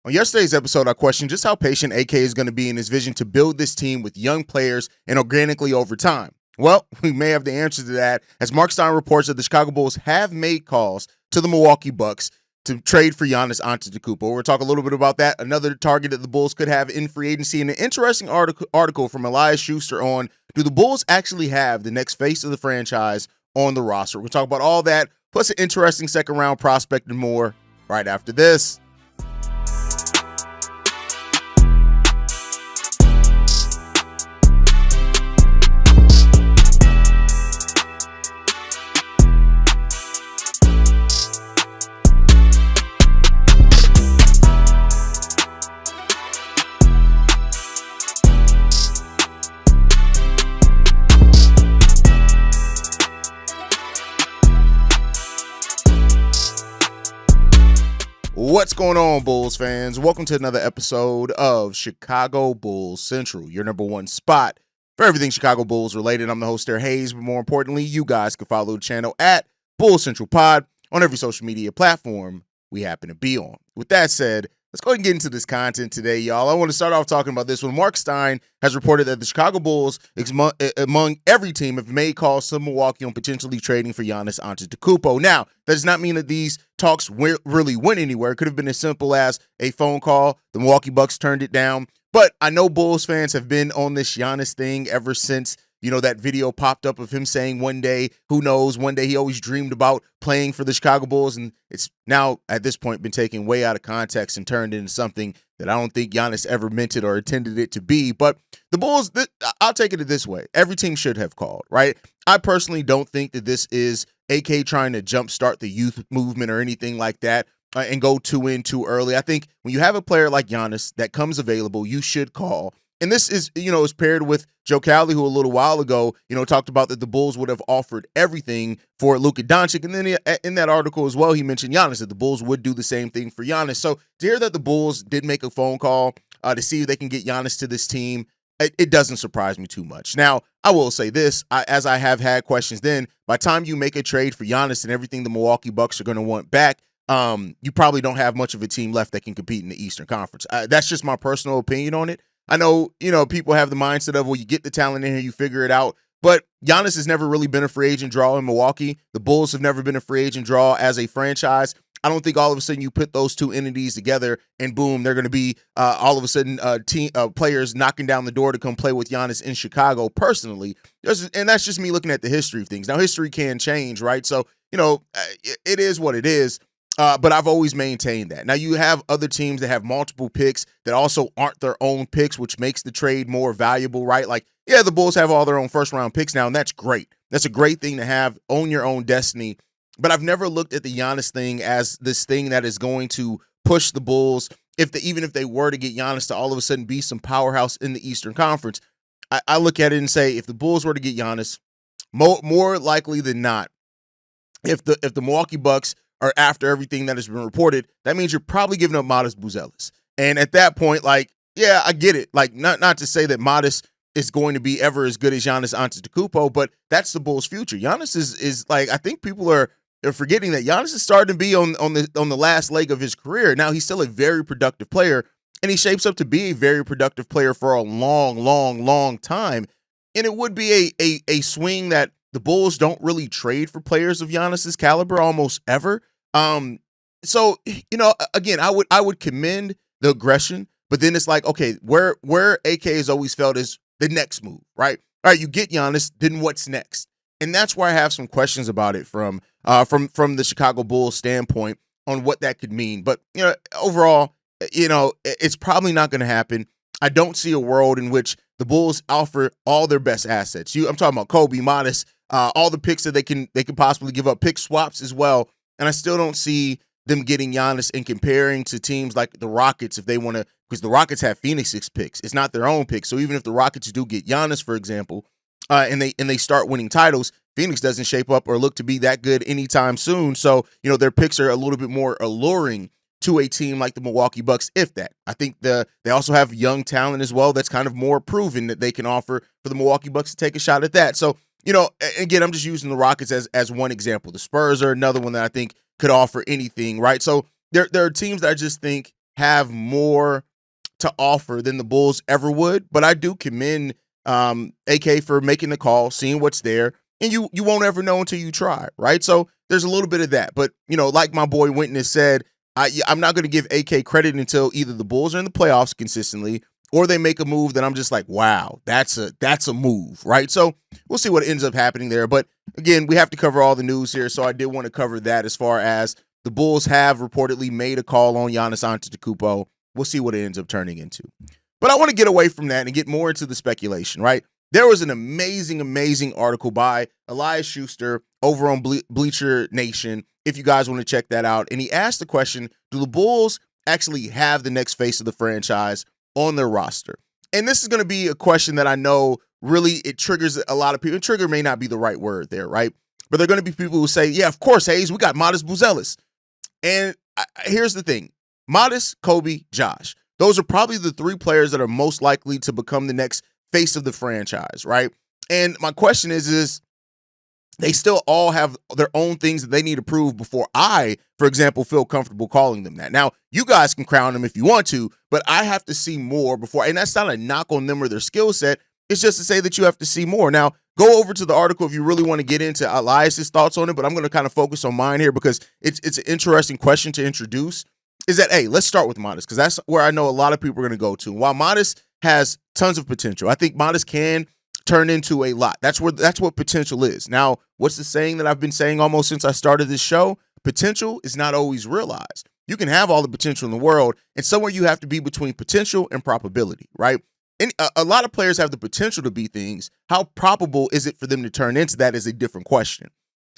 On yesterday's episode, I questioned just how patient AK is going to be in his vision to build this team with young players and organically over time. Well, we may have the answer to that as Mark Stein reports that the Chicago Bulls have made calls to the Milwaukee Bucks to trade for Giannis Antetokounmpo. We're going to talk a little bit about that, another target that the Bulls could have in free agency, and an interesting article from Elias Schuster on, do the Bulls actually have the next face of the franchise on the roster? We're going to talk about all that, plus an interesting second-round prospect and more right after this. What's going on, Bulls fans? Welcome to another episode of Chicago Bulls Central, your number one spot for everything Chicago Bulls related. I'm the host there, Haize, but more importantly, you guys can follow the channel at Bulls Central Pod on every social media platform we happen to be on. With that said, let's go ahead and get into this content today, y'all. I want to start off talking about this one. Mark Stein has reported that the Chicago Bulls, among every team, have made calls to Milwaukee on potentially trading for Giannis Antetokounmpo. Now, that does not mean that these talks really went anywhere. It could have been as simple as a phone call. The Milwaukee Bucks turned it down. But I know Bulls fans have been on this Giannis thing ever since, that video popped up of him saying one day, who knows, one day he always dreamed about playing for the Chicago Bulls. And it's now, at this point, been taken way out of context and turned into something that I don't think Giannis ever meant it or intended it to be. But the Bulls, I'll take it this way. Every team should have called, right? I personally don't think that this is AK trying to jumpstart the youth movement or anything like that and go too in too early. I think when you have a player like Giannis that comes available, you should call. And this is, is paired with Joe Cowley, who a little while ago, talked about that the Bulls would have offered everything for Luka Doncic. And then in that article as well, he mentioned Giannis, that the Bulls would do the same thing for Giannis. So to hear that the Bulls did make a phone call to see if they can get Giannis to this team, it doesn't surprise me too much. Now, I will say this, as I have had questions then, by the time you make a trade for Giannis and everything the Milwaukee Bucks are going to want back, you probably don't have much of a team left that can compete in the Eastern Conference. That's just my personal opinion on it. I know, people have the mindset of, well, you get the talent in here, you figure it out. But Giannis has never really been a free agent draw in Milwaukee. The Bulls have never been a free agent draw as a franchise. I don't think all of a sudden you put those two entities together and boom, they're going to be all of a sudden players knocking down the door to come play with Giannis in Chicago personally. And that's just me looking at the history of things. Now, history can change, right? So, it is what it is. But I've always maintained that. Now, you have other teams that have multiple picks that also aren't their own picks, which makes the trade more valuable, right? Like, yeah, the Bulls have all their own first-round picks now, and that's great. That's a great thing to have, own your own destiny. But I've never looked at the Giannis thing as this thing that is going to push the Bulls, even if they were to get Giannis to all of a sudden be some powerhouse in the Eastern Conference. I look at it and say, if the Bulls were to get Giannis, more likely than not, if the Milwaukee Bucks or after everything that has been reported, that means you're probably giving up Modest Buzelis. And at that point, yeah, I get it. Not to say that Modest is going to be ever as good as Giannis Antetokounmpo, but that's the Bulls' future. Giannis is I think people are forgetting that Giannis is starting to be on the last leg of his career. Now, he's still a very productive player, and he shapes up to be a very productive player for a long, long, long time. And it would be a swing that the Bulls don't really trade for players of Giannis's caliber almost ever. So, again, I would commend the aggression, but then it's like, okay, where AK has always felt is the next move, right? All right, you get Giannis, then what's next? And that's where I have some questions about it from the Chicago Bulls standpoint on what that could mean. But, overall, it's probably not going to happen. I don't see a world in which the Bulls offer all their best assets. I'm talking about Coby, Modest, all the picks that they can possibly give up, pick swaps as well. And I still don't see them getting Giannis and comparing to teams like the Rockets if they want to, because the Rockets have Phoenix's picks. It's not their own picks. So even if the Rockets do get Giannis, for example, and they start winning titles, Phoenix doesn't shape up or look to be that good anytime soon. So, their picks are a little bit more alluring to a team like the Milwaukee Bucks, if that. I think they also have young talent as well that's kind of more proven that they can offer for the Milwaukee Bucks to take a shot at that. So, again, I'm just using the Rockets as one example. The Spurs are another one that I think could offer anything, right? So there are teams that I just think have more to offer than the Bulls ever would. But I do commend AK for making the call, seeing what's there, and you won't ever know until you try, right? So there's a little bit of that. But, like my boy Witness said, I'm not going to give AK credit until either the Bulls are in the playoffs consistently or they make a move that I'm just like, wow, that's a move, right? So we'll see what ends up happening there. But again, we have to cover all the news here, so I did want to cover that as far as the Bulls have reportedly made a call on Giannis Antetokounmpo. We'll see what it ends up turning into. But I want to get away from that and get more into the speculation, right? There was an amazing, amazing article by Elias Schuster over on Bleacher Nation, if you guys want to check that out. And he asked the question, do the Bulls actually have the next face of the franchise on their roster? And this is going to be a question that I know really it triggers a lot of people. Trigger may not be the right word there, right? But there are going to be people who say, yeah, of course, Haize, we got Modest Buzelis. And here's the thing. Modest, Coby, Josh. Those are probably the three players that are most likely to become the next face of the franchise, right? And my question is they still all have their own things that they need to prove before I, for example, feel comfortable calling them that. Now, you guys can crown them if you want to, but I have to see more before, and that's not a knock on them or their skill set. It's just to say that you have to see more. Now, go over to the article if you really want to get into Elias's thoughts on it, but I'm going to kind of focus on mine here because it's an interesting question to introduce. Is that, hey, let's start with Modest, because that's where I know a lot of people are going to go to. While Modest has tons of potential, I think Modest can turn into a lot. That's what potential is. Now, what's the saying that I've been saying almost since I started this show? Potential is not always realized. You can have all the potential in the world, and somewhere you have to be between potential and probability, right? And a lot of players have the potential to be things. How probable is it for them to turn into that is a different question.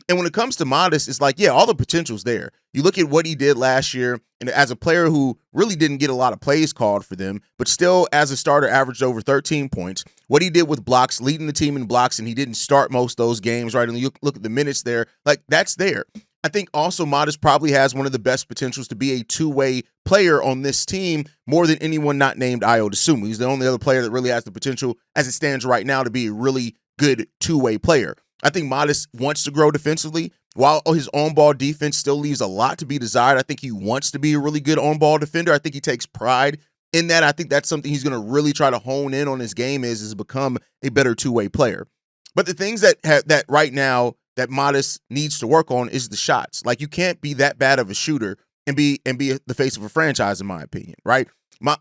And when it comes to Modest, it's like, yeah, all the potential's there. You look at what he did last year, and as a player who really didn't get a lot of plays called for them, but still as a starter averaged over 13 points. What he did with blocks, leading the team in blocks, and he didn't start most of those games, right? And you look at the minutes there, like that's there. I think also Modest probably has one of the best potentials to be a two-way player on this team more than anyone not named Ayo Dosunmu. He's the only other player that really has the potential as it stands right now to be a really good two-way player. I think Modest wants to grow defensively. While his on-ball defense still leaves a lot to be desired, I think he wants to be a really good on-ball defender. I think he takes pride in that. I think that's something he's going to really try to hone in on his game is become a better two-way player. But the things that right now that Modest needs to work on is the shots. Like, you can't be that bad of a shooter and be the face of a franchise, in my opinion, right?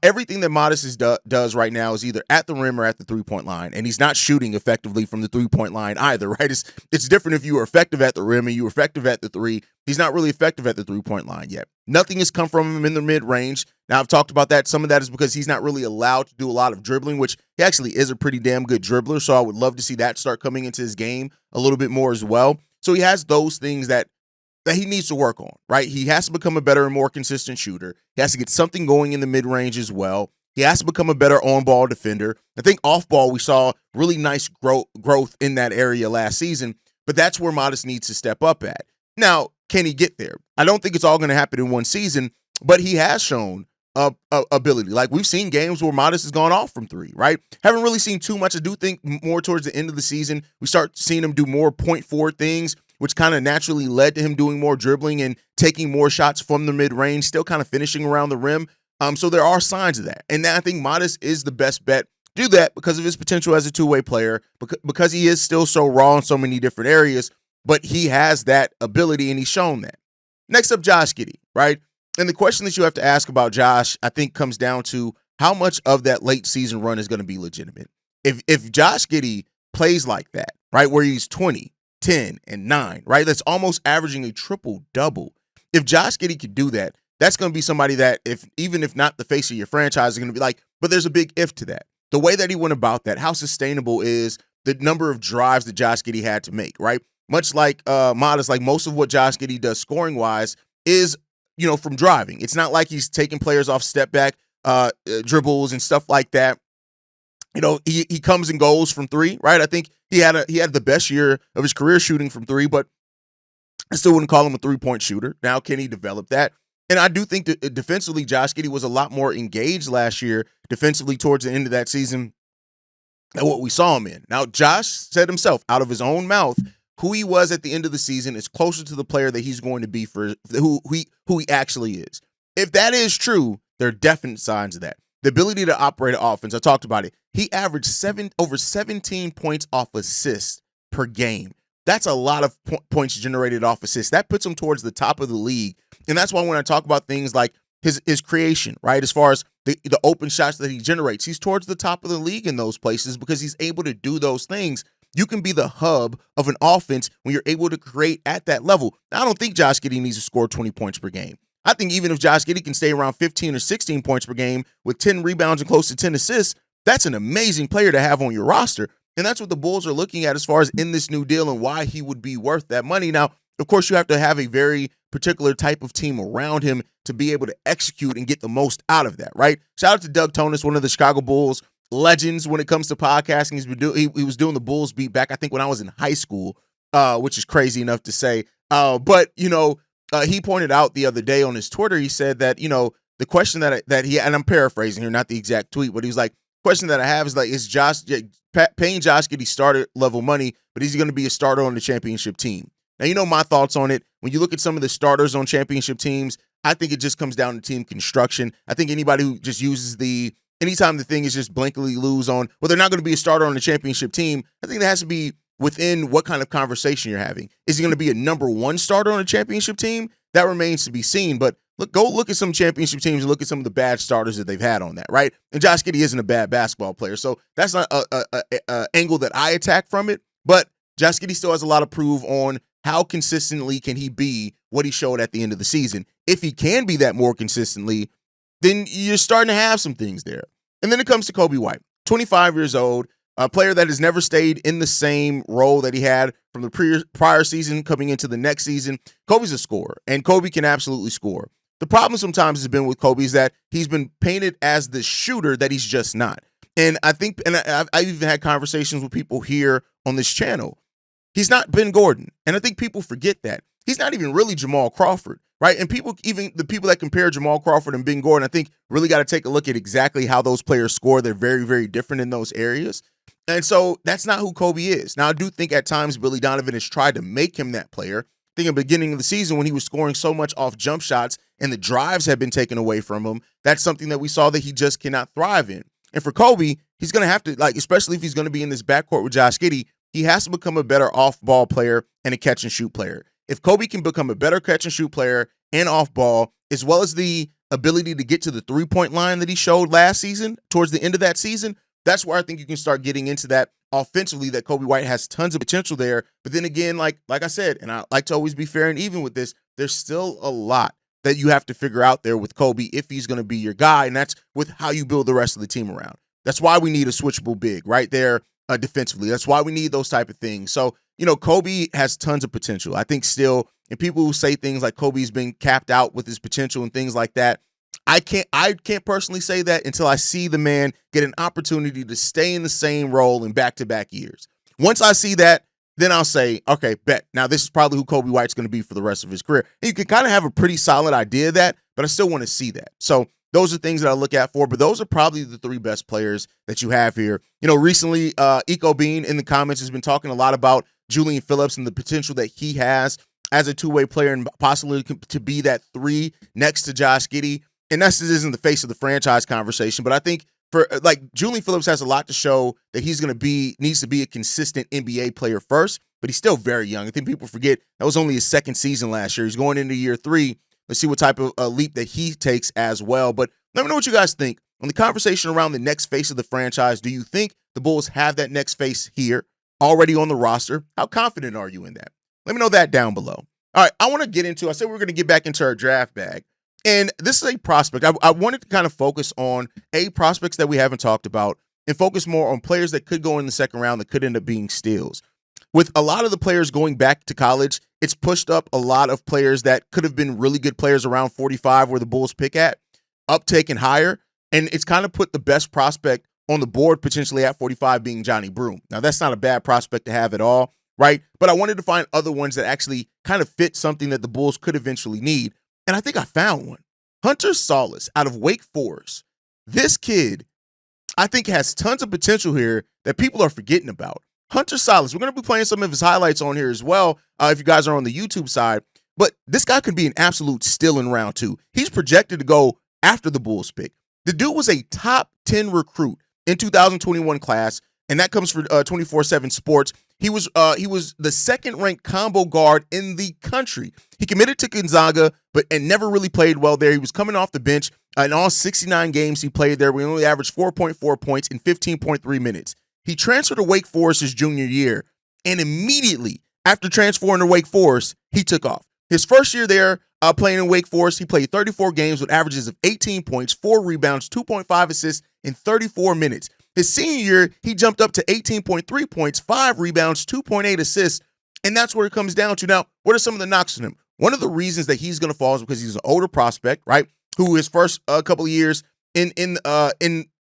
Everything that Modest does right now is either at the rim or at the three-point line, and he's not shooting effectively from the three-point line either, right? It's different if you were effective at the rim and you were effective at the three. He's not really effective at the three-point line yet. Nothing has come from him in the mid-range. Now, I've talked about that. Some of that is because he's not really allowed to do a lot of dribbling, which he actually is a pretty damn good dribbler, so I would love to see that start coming into his game a little bit more as well. So he has those things that he needs to work on, right? He has to become a better and more consistent shooter. He has to get something going in the mid-range as well. He has to become a better on-ball defender. I think off-ball, we saw really nice growth in that area last season, but that's where Modest needs to step up at. Now, can he get there? I don't think it's all going to happen in one season, but he has shown ability. Like, we've seen games where Modest has gone off from three, right? Haven't really seen too much. I do think more towards the end of the season, we start seeing him do more point forward things, which kind of naturally led to him doing more dribbling and taking more shots from the mid-range, still kind of finishing around the rim. So there are signs of that. And I think Modest is the best bet to do that because of his potential as a two-way player, because he is still so raw in so many different areas, but he has that ability and he's shown that. Next up, Josh Giddey, right? And the question that you have to ask about Josh, I think, comes down to how much of that late season run is going to be legitimate. If Josh Giddey plays like that, right, where he's 20, 10, and 9, right? That's almost averaging a triple-double. If Josh Giddey could do that, that's going to be somebody that, even if not the face of your franchise, is going to be like, but there's a big if to that. The way that he went about that, how sustainable is the number of drives that Josh Giddey had to make, right? Much like Modest, like most of what Josh Giddey does scoring-wise is, from driving. It's not like he's taking players off step-back dribbles and stuff like that. He comes and goes from three, right? I think he had the best year of his career shooting from three, but I still wouldn't call him a three-point shooter. Now, can he develop that? And I do think that defensively, Josh Giddey was a lot more engaged last year defensively towards the end of that season than what we saw him in. Now, Josh said himself, out of his own mouth, who he was at the end of the season is closer to the player that he's going to be for who he actually is. If that is true, There are definite signs of that. The ability to operate an offense, I talked about it. He averaged over 17 points off assists per game. That's a lot of points generated off assists. That puts him towards the top of the league. And that's why when I talk about things like his creation, right, as far as the open shots that he generates, he's towards the top of the league in those places because he's able to do those things. You can be the hub of an offense when you're able to create at that level. Now, I don't think Josh Giddey needs to score 20 points per game. I think even if Josh Giddey can stay around 15 or 16 points per game with 10 rebounds and close to 10 assists, that's an amazing player to have on your roster. And that's what the Bulls are looking at as far as in this new deal and why he would be worth that money. Now, of course, you have to have a very particular type of team around him to be able to execute and get the most out of that, right? Shout out to Doug Tonis, one of the Chicago Bulls legends when it comes to podcasting. He was doing the Bulls beat back, I think, when I was in high school, which is crazy enough to say. But he pointed out the other day on his Twitter, he said that, the question that he, and I'm paraphrasing here, not the exact tweet, but he was like, question that I have is like, is paying Josh Giddey starter level money, but is he going to be a starter on the championship team? Now, my thoughts on it. When you look at some of the starters on championship teams, I think it just comes down to team construction. I think anybody who just uses anytime the thing is just blankly lose on, well, they're not going to be a starter on the championship team, I think that has to be within what kind of conversation you're having. Is he going to be a number one starter on a championship team? That remains to be seen. But go look at some championship teams and look at some of the bad starters that they've had on that, right? And Josh Giddey isn't a bad basketball player, so that's not a angle that I attack from it. But Josh Giddey still has a lot to prove on how consistently can he be what he showed at the end of the season. If he can be that more consistently, then you're starting to have some things there. And then it comes to Coby White, 25 years old, a player that has never stayed in the same role that he had from the prior season coming into the next season. Coby's a scorer, and Coby can absolutely score. The problem sometimes has been with Coby is that he's been painted as the shooter that he's just not. And I think, and I've even had conversations with people here on this channel. He's not Ben Gordon. And I think people forget that. He's not even really Jamal Crawford, right? And even the people that compare Jamal Crawford and Ben Gordon, I think really got to take a look at exactly how those players score. They're very, very different in those areas. And so that's not who Coby is. Now, I do think at times Billy Donovan has tried to make him that player. I think at the beginning of the season when he was scoring so much off jump shots and the drives had been taken away from him, that's something that we saw that he just cannot thrive in. And for Coby, he's going to have to, especially if he's going to be in this backcourt with Josh Giddey, he has to become a better off-ball player and a catch-and-shoot player. If Coby can become a better catch-and-shoot player and off-ball, as well as the ability to get to the three-point line that he showed last season, towards the end of that season, that's where I think you can start getting into that offensively, that Coby White has tons of potential there. But then again, like I said, and I like to always be fair and even with this, there's still a lot that you have to figure out there with Coby if he's going to be your guy, and that's with how you build the rest of the team around. That's why we need a switchable big right there defensively. That's why we need those type of things. So, Coby has tons of potential. I think still, and people who say things like Coby's been capped out with his potential and things like that, I can't personally say that until I see the man get an opportunity to stay in the same role in back-to-back years. Once I see that, then I'll say, okay, bet. Now, this is probably who Coby White's going to be for the rest of his career. And you can kind of have a pretty solid idea of that, but I still want to see that. So those are things that I look at for, but those are probably the three best players that you have here. Recently, Eco Bean in the comments has been talking a lot about Julian Phillips and the potential that he has as a two-way player and possibly to be that three next to Josh Giddey. And this isn't the face of the franchise conversation, but I think for Julian Phillips has a lot to show that needs to be a consistent NBA player first, but he's still very young. I think people forget that was only his second season last year. He's going into year 3. Let's see what type of leap that he takes as well. But let me know what you guys think on the conversation around the next face of the franchise. Do you think the Bulls have that next face here already on the roster? How confident are you in that? Let me know that down below. All right, I want to get into, I said we're going to get back into our draft bag. And this is a prospect. I wanted to kind of focus on prospects that we haven't talked about and focus more on players that could go in the second round that could end up being steals. With a lot of the players going back to college, it's pushed up a lot of players that could have been really good players around 45 where the Bulls pick at, up taken higher. And it's kind of put the best prospect on the board potentially at 45 being Johnny Broom. Now, that's not a bad prospect to have at all, right? But I wanted to find other ones that actually kind of fit something that the Bulls could eventually need. And I think I found one. Hunter Solace out of Wake Forest. This kid, I think, has tons of potential here that people are forgetting about. Hunter Solace, we're going to be playing some of his highlights on here as well if you guys are on the YouTube side. But this guy could be an absolute steal in round 2. He's projected to go after the Bulls pick. The dude was a top 10 recruit in 2021 class, and that comes from 24/7 Sports. He was the second ranked combo guard in the country. He committed to Gonzaga, and never really played well there. He was coming off the bench. In all 69 games he played there, we only averaged 4.4 points in 15.3 minutes. He transferred to Wake Forest his junior year, and immediately after transferring to Wake Forest, he took off. His first year there, playing in Wake Forest, he played 34 games with averages of 18 points, 4 rebounds, 2.5 assists in 34 minutes. His senior year, he jumped up to 18.3 points, 5 rebounds, 2.8 assists, and that's where it comes down to. Now, what are some of the knocks on him? One of the reasons that he's going to fall is because he's an older prospect, right? Who his first couple of years in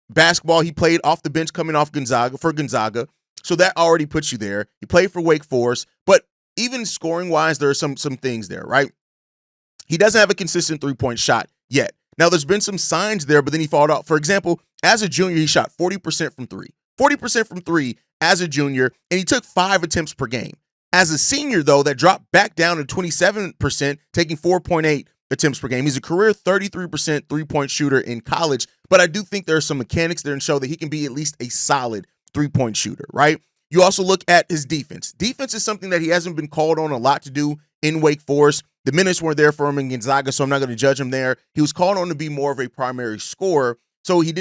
basketball, he played off the bench coming off Gonzaga. So that already puts you there. He played for Wake Forest, but even scoring-wise, there are some things there, right? He doesn't have a consistent three-point shot yet. Now, there's been some signs there, but then he fouled out. For example, as a junior, he shot 40% from three. 40% from three as a junior, and he took 5 attempts per game. As a senior, though, that dropped back down to 27%, taking 4.8 attempts per game. He's a career 33% three-point shooter in college, but I do think there are some mechanics there and show that he can be at least a solid three-point shooter, right? You also look at his defense. Defense is something that he hasn't been called on a lot to do in Wake Forest. The minutes weren't there for him in Gonzaga, so I'm not going to judge him there. He was called on to be more of a primary scorer, so he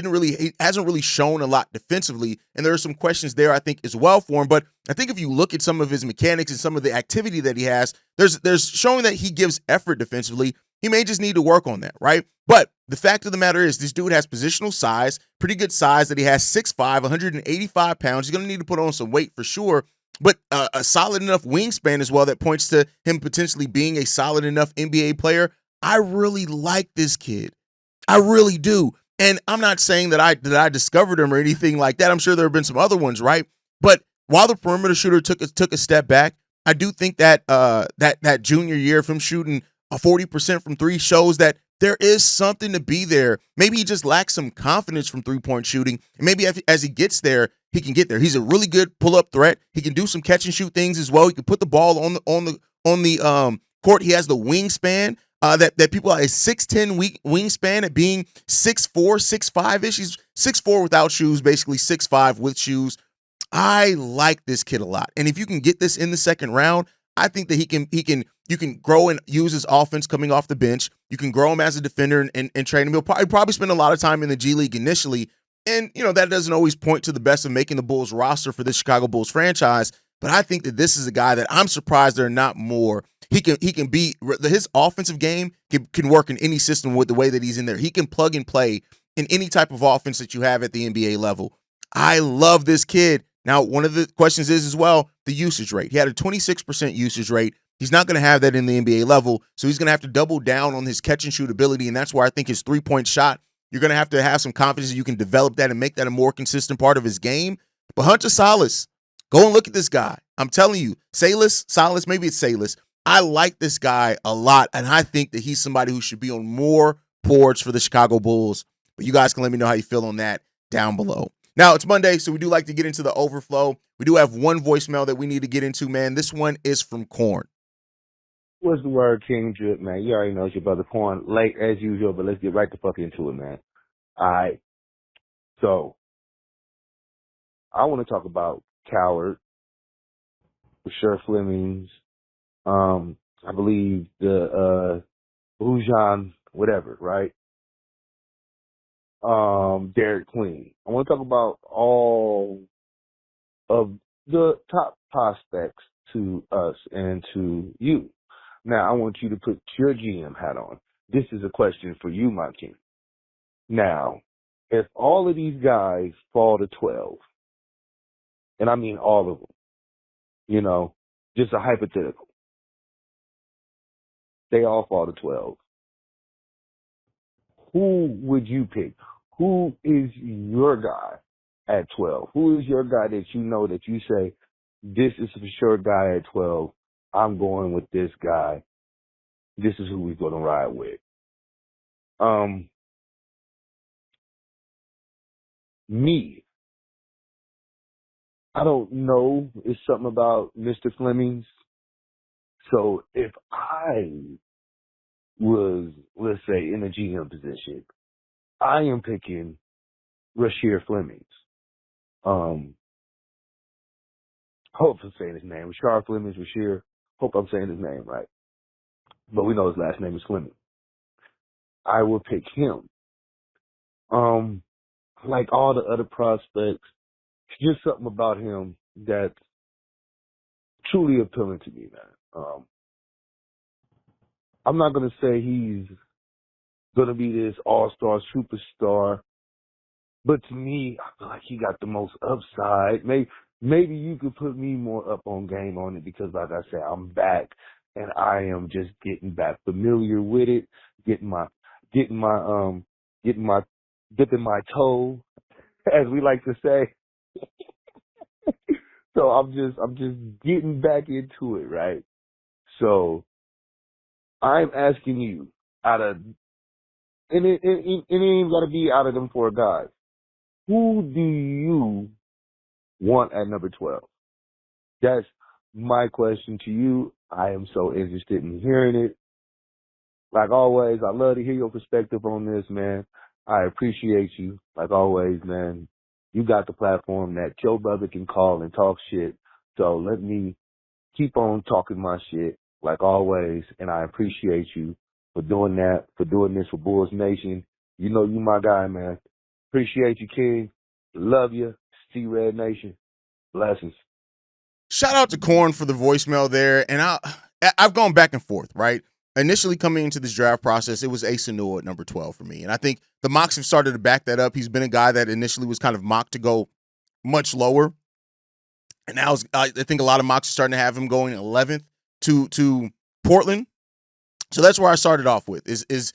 hasn't really shown a lot defensively, and there are some questions there, I think, as well for him. But I think if you look at some of his mechanics and some of the activity that he has, there's showing that he gives effort defensively. He may just need to work on that, right? But the fact of the matter is this dude has positional size, pretty good size that he has, 6'5", 185 pounds. He's going to need to put on some weight for sure, but a solid enough wingspan as well that points to him potentially being a solid enough NBA player. I really like this kid. I really do. And I'm not saying that I discovered him or anything like that. I'm sure there have been some other ones, right? But while the perimeter shooter took a step back, I do think that that junior year of him shooting a 40% from three shows that there is something to be there. Maybe he just lacks some confidence from three-point shooting, and maybe as he gets there, he can get there. He's a really good pull-up threat. He can do some catch and shoot things as well. He can put the ball on the court. He has the wingspan that people are a 6'10" wingspan at being 6'4", 6'5"-ish. He's 6'4" without shoes, basically 6'5" with shoes. I like this kid a lot, and if you can get this in the second round, I think that you can grow and use his offense coming off the bench. You can grow him as a defender and train him. He'll probably spend a lot of time in the G League initially. And, that doesn't always point to the best of making the Bulls roster for this Chicago Bulls franchise. But I think that this is a guy that I'm surprised there are not more. He can be, his offensive game can work in any system with the way that he's in there. He can plug and play in any type of offense that you have at the NBA level. I love this kid. Now, one of the questions is as well, the usage rate. He had a 26% usage rate. He's not going to have that in the NBA level, so he's going to have to double down on his catch and shoot ability, and that's where I think his three-point shot, you're going to have some confidence that you can develop that and make that a more consistent part of his game. But Hunter Solace, go and look at this guy. I'm telling you, Solace, maybe it's Solace. I like this guy a lot, and I think that he's somebody who should be on more boards for the Chicago Bulls. But you guys can let me know how you feel on that down below. Now, it's Monday, so we do like to get into the overflow. We do have one voicemail that we need to get into, man. This one is from Corn. What's the word, King Drip, man? You already know it's your brother Corn. Late as usual, but let's get right the fuck into it, man. All right. So, I want to talk about Coward, for sure Flemings, I believe the Bujan, whatever, right? Derek Queen. I want to talk about all of the top prospects to us and to you. Now, I want you to put your GM hat on. This is a question for you, my king. Now, if all of these guys fall to 12, and I mean all of them, just a hypothetical, they all fall to 12, who would you pick? Who is your guy at 12? Who is your guy that you know that you say, this is for sure guy at 12, I'm going with this guy. This is who we're going to ride with. Me, I don't know. It's something about Mr. Flemings. So if I was, let's say, in a GM position, I am picking Rasheer Flemings. Hope I'm saying his name. Rashard Flemings, Rasheer. Hope I'm saying his name right. But we know his last name is Fleming. I will pick him. Like all the other prospects, just something about him that's truly appealing to me, man. I'm not gonna say he's gonna be this all-star superstar, but to me, I feel like he got the most upside. Maybe you could put me more up on game on it because, like I said, I'm back and I am just getting back familiar with it, getting my dipping my toe, as we like to say. So I'm just getting back into it, right? So I'm asking you, out of and it ain't gotta be out of them four guys. Who do you want at number 12? That's my question to you. I am so interested in hearing it. Like always, I love to hear your perspective on this, man. I appreciate you. Like always, man. You got the platform that your brother can call and talk shit. So let me keep on talking my shit, like always. And I appreciate you for doing that, for doing this for Bulls Nation. You know you my guy, man. Appreciate you, King. Love you. C-Red Nation. Blessings. Shout out to Corn for the voicemail there. And I've gone back and forth, right? Initially coming into this draft process, it was Asa Newell at number 12 for me. And I think the mocks have started to back that up. He's been a guy that initially was kind of mocked to go much lower. And now I think a lot of mocks are starting to have him going 11th to Portland. So that's where I started off with is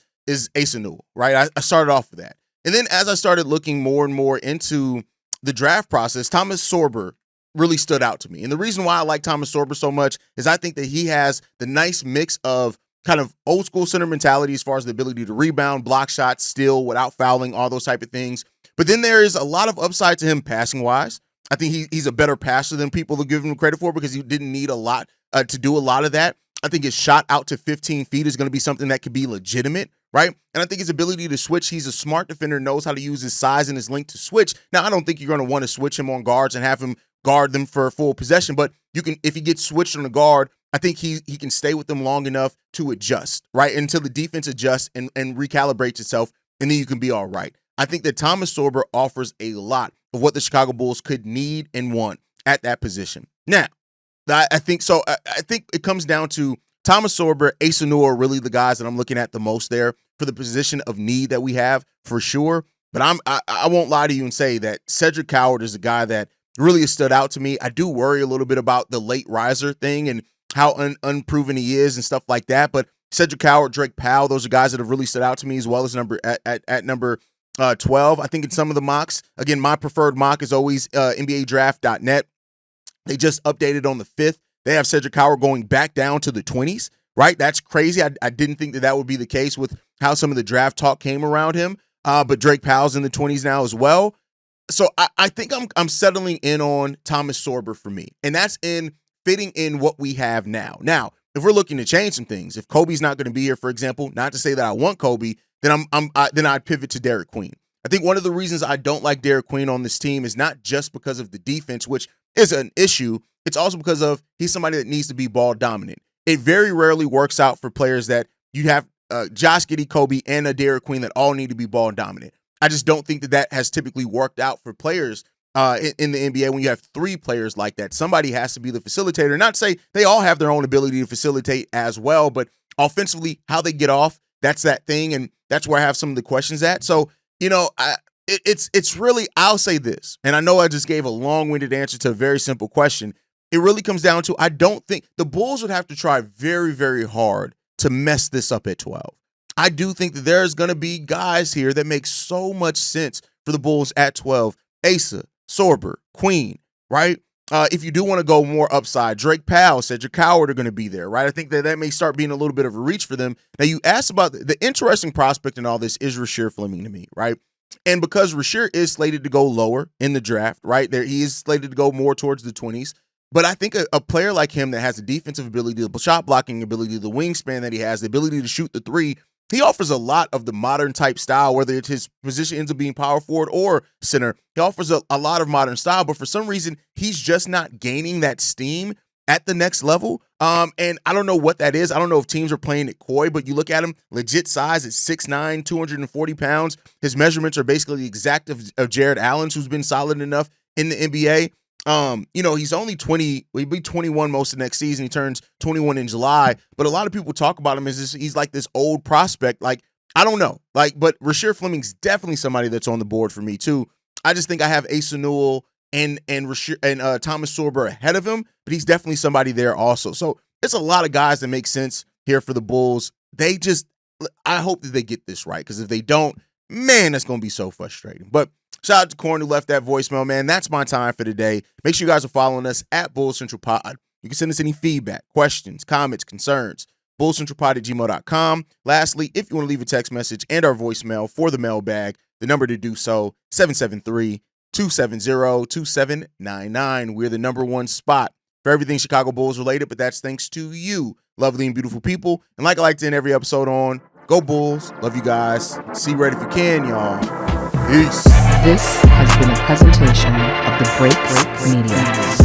Asa Newell, right? I started off with that. And then as I started looking more and more into the draft process, Thomas Sorber really stood out to me. And the reason why I like Thomas Sorber so much is I think that he has the nice mix of kind of old school center mentality as far as the ability to rebound, block shots, steal without fouling, all those type of things. But then there is a lot of upside to him passing wise. I think he's a better passer than people will give him credit for because he didn't need a lot to do a lot of that. I think his shot out to 15 feet is going to be something that could be legitimate, right? And I think his ability to switch, he's a smart defender, knows how to use his size and his length to switch. Now, I don't think you're going to want to switch him on guards and have him guard them for full possession, but you can, if he gets switched on a guard, I think he can stay with them long enough to adjust, right? Until the defense adjusts and recalibrates itself, and then you can be all right. I think that Thomas Sorber offers a lot of what the Chicago Bulls could need and want at that position. Now, I think so. I think it comes down to Thomas Sorber, Asa Newell are really the guys that I'm looking at the most there for the position of need that we have for sure. But I won't lie to you and say that Cedric Coward is a guy that really has stood out to me. I do worry a little bit about the late riser thing and how unproven he is and stuff like that. But Cedric Coward, Drake Powell, those are guys that have really stood out to me as well as number 12. I think in some of the mocks, again, my preferred mock is always NBADraft.net. They just updated on the 5th. They have Cedric Coward going back down to the 20s, right? That's crazy. I didn't think that would be the case with how some of the draft talk came around him. But Drake Powell's in the 20s now as well. So I think I'm settling in on Thomas Sorber for me. And that's in fitting in what we have now. Now, if we're looking to change some things, if Kobe's not going to be here, for example, not to say that I want Kobe, then then I'd pivot to Derek Queen. I think one of the reasons I don't like Derek Queen on this team is not just because of the defense, which is an issue. It's also because of he's somebody that needs to be ball dominant. It very rarely works out for players that you have Josh Giddey, Kobe, and a Derek Queen that all need to be ball dominant. I just don't think that has typically worked out for players in the NBA when you have 3 players like that. Somebody has to be the facilitator. Not to say they all have their own ability to facilitate as well, but offensively, how they get off, that's that thing, and that's where I have some of the questions at. So, it's really, I'll say this, and I know I just gave a long-winded answer to a very simple question. It really comes down to, I don't think the Bulls would have to try very, very hard to mess this up at 12. I do think that there's going to be guys here that make so much sense for the Bulls at 12. Asa, Sorber, Queen, right? If you do want to go more upside, Drake Powell, Cedric Coward are going to be there, right? I think that may start being a little bit of a reach for them. Now, you asked about the interesting prospect in all this is Rasheer Fleming to me, right? And because Rasheer is slated to go lower in the draft, right? He is slated to go more towards the 20s. But I think a player like him that has the defensive ability, the shot blocking ability, the wingspan that he has, the ability to shoot the 3, he offers a lot of the modern type style, whether it's his position ends up being power forward or center. He offers a lot of modern style, but for some reason, he's just not gaining that steam at the next level. And I don't know what that is. I don't know if teams are playing it coy, but you look at him, legit size at 6'9", 240 pounds. His measurements are basically the exact of Jared Allen's, who's been solid enough in the NBA. He's only 20, he'll be 21 most of next season. He turns 21 in July, but a lot of people talk about him as he's like this old prospect. Like, I don't know. But Rasheer Fleming's definitely somebody that's on the board for me too. I just think I have Asa Newell and Thomas Sorber ahead of him, but he's definitely somebody there also. So it's a lot of guys that make sense here for the Bulls. I hope that they get this right, because if they don't, man, that's going to be so frustrating. But shout out to Corn who left that voicemail, man. That's my time for today. Make sure you guys are following us at Bulls Central Pod. You can send us any feedback, questions, comments, concerns, bullscentralpod@gmail.com. Lastly, if you want to leave a text message and our voicemail for the mailbag, the number to do so, 773-270-2799. We're the number one spot for everything Chicago Bulls related, but that's thanks to you, lovely and beautiful people. And like I like to end every episode on, go Bulls. Love you guys. See red if you can, y'all. Peace. This has been a presentation of the Break Media.